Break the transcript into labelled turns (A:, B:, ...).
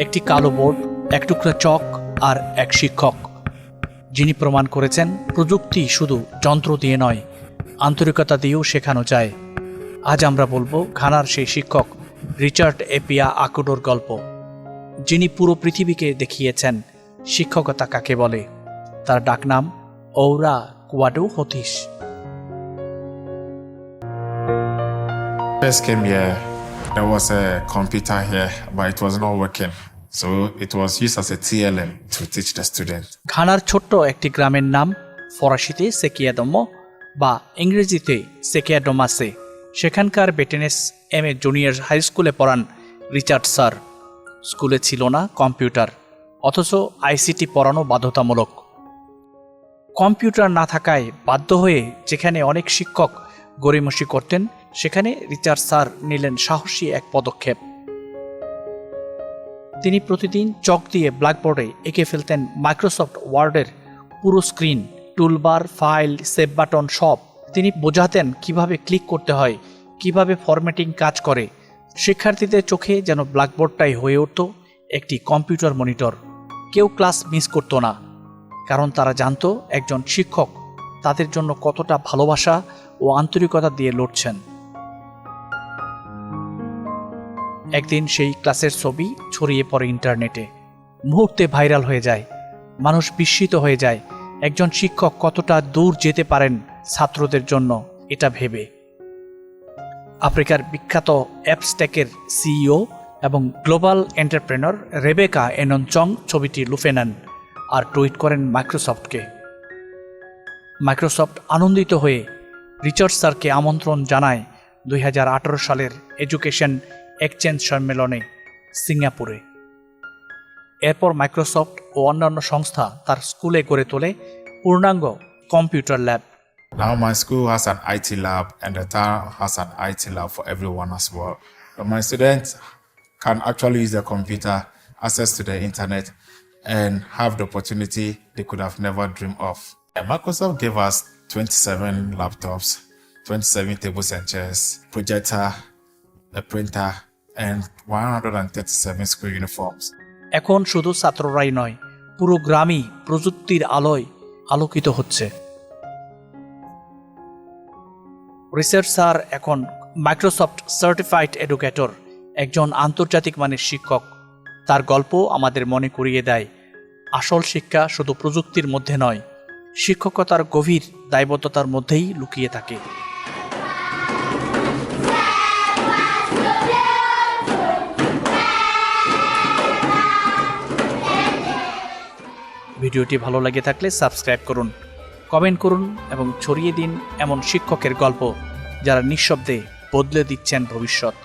A: একটি কালো বোর্ড, এক টুকরা চক আর এক শিক্ষক, যিনি প্রমাণ করেছেন প্রযুক্তি শুধু যন্ত্র দিয়ে নয়, আন্তরিকতা দিয়েও শেখানো যায়। আজ আমরা বলবো ঘানার সেই শিক্ষক রিচার্ড এপিয়া আকুডোর গল্প, যিনি পুরো পৃথিবীকে দেখিয়েছেন শিক্ষকতা কাকে বলে। তার ডাকনাম ওরা কুয়াডো হতিস।
B: First came here, there was a computer here, but it was not working. So it was used as a TLM to teach the students.
A: ঘানার ছোট্ট একটি গ্রামের নাম, ফরাসিতে সেকিয়াদমো বা ইংরেজিতে সেকিয়াডোমাসে। সেখানকার বেটেনেস এম.এ. জুনিয়র হাই স্কুলে পড়ান রিচার্ড স্যার। স্কুলে ছিল না কম্পিউটার, অথচ আইসিটি পড়ানো বাধ্যতামূলক। কম্পিউটার না থাকায় বাধ্য হয়ে যেখানে অনেক শিক্ষক গড়িমসি করতেন, সেখানে রিচার্ড স্যার নিলেন সাহসী এক পদক্ষেপ। তিনি প্রতিদিন চক দিয়ে ব্ল্যাকবোর্ডে এঁকে ফেলতেন মাইক্রোসফট ওয়ার্ডের পুরো screen, toolbar, file, save button সব। তিনি বোঝাতেন কিভাবে ক্লিক করতে হয়, কিভাবে ফরম্যাটিং কাজ করে। শিক্ষার্থীদের চোখে যেন ব্ল্যাকবোর্ডটাই হয়ে উঠত একটি কম্পিউটার মনিটর। কেউ ক্লাস মিস করত না, কারণ তারা জানতো একজন শিক্ষক তাদের জন্য কতটা ভালোবাসা ও আন্তরিকতা দিয়ে লড়ছেন। একদিন সেই ক্লাসের ছবি ছড়িয়ে পড়ে ইন্টারনেটে, মুহূর্তে ভাইরাল হয়ে যায়। মানুষ বিস্মিত হয়ে যায় একজন শিক্ষক কতটা দূর যেতে পারেন ছাত্রদের জন্য এটা ভেবে। আফ্রিকার বিখ্যাত অ্যাপস্ট্যাকের সিইও এবং গ্লোবাল এন্টারপ্রেনর রেবেকা এননচং ছবিটি লুফে নেন আর টুইট করেন মাইক্রোসফটকে। মাইক্রোসফট আনন্দিত হয়ে রিচার্ড স্যারকে আমন্ত্রণ জানায় 2018 সালের এডুকেশন এক্সচেঞ্জ সম্মেলনে সিঙ্গাপুরে। এরপর মাইক্রোসফট ও অন্যান্য সংস্থা তার স্কুলে গড়ে তোলে পূর্ণাঙ্গ computer lab.
B: Now my school has an IT lab and the town has an IT lab for everyone as well. So my students can actually use the computer, access to the internet, and have the opportunity they could have never dreamed of. And Microsoft gave us 27 laptops, 27 tables and chairs, projector, a printer, and 137 school uniforms.
A: এখন শুধু ছাত্ররাই নয়, পুরো গ্রামই প্রযুক্তির আলোয় আলোকিত হচ্ছে। Richard sir এখন Microsoft certified educator, একজন আন্তর্জাতিক মানের শিক্ষক। তার গল্প আমাদের মনে করিয়ে দেয় আসল শিক্ষা শুধু প্রযুক্তির মধ্যে নয়, শিক্ষকতার গভীর দায়বদ্ধতার মধ্যেই লুকিয়ে থাকে। ভিডিওটি ভালো লাগে থাকলে সাবস্ক্রাইব করুন, কমেন্ট করুন এবং ছড়িয়ে দিন এমন শিক্ষকের গল্প যারা নিঃশব্দে বদলে দিচ্ছেন ভবিষ্যৎ।